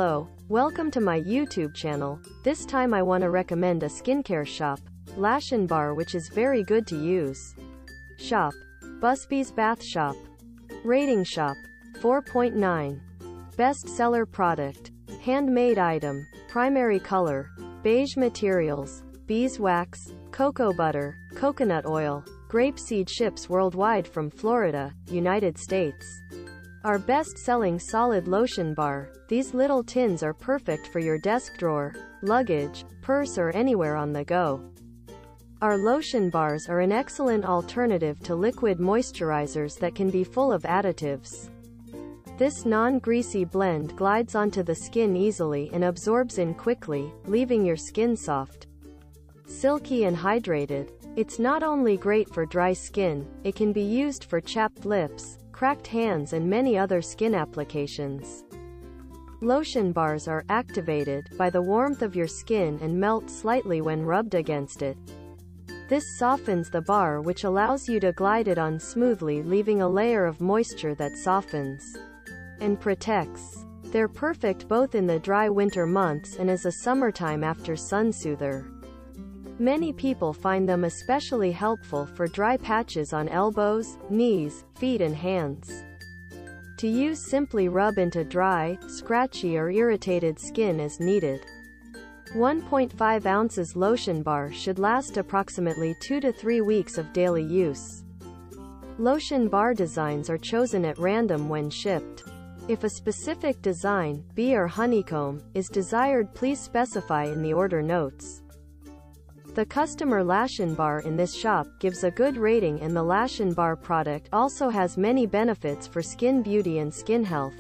Hello, welcome to my YouTube channel. This time I want to recommend a skincare shop, Lotion bar, which is very good to use. Shop. Busby's Bath Shop. Rating shop. 4.9. Best seller product. Handmade item. Primary color. Beige materials. Beeswax. Cocoa butter. Coconut oil. Grapeseed ships worldwide from Florida, United States. Our best-selling solid lotion bar. These little tins are perfect for your desk drawer, luggage, purse or anywhere on the go. Our lotion bars are an excellent alternative to liquid moisturizers that can be full of additives. This non-greasy blend glides onto the skin easily and absorbs in quickly, leaving your skin soft, silky and hydrated. It's not only great for dry skin, it can be used for chapped lips, cracked hands and many other skin applications. Lotion bars are activated by the warmth of your skin and melt slightly when rubbed against it. This softens the bar, which allows you to glide it on smoothly, leaving a layer of moisture that softens and protects. They're perfect both in the dry winter months and as a summertime after sun soother. Many people find them especially helpful for dry patches on elbows, knees, feet and hands. To use, simply rub into dry, scratchy or irritated skin as needed. 1.5 ounces lotion bar should last approximately 2 to 3 weeks of daily use. Lotion bar designs are chosen at random when shipped. If a specific design, bee or honeycomb, is desired, please specify in the order notes. The customer lotion bar in this shop gives a good rating, and the lotion bar product also has many benefits for skin beauty and skin health.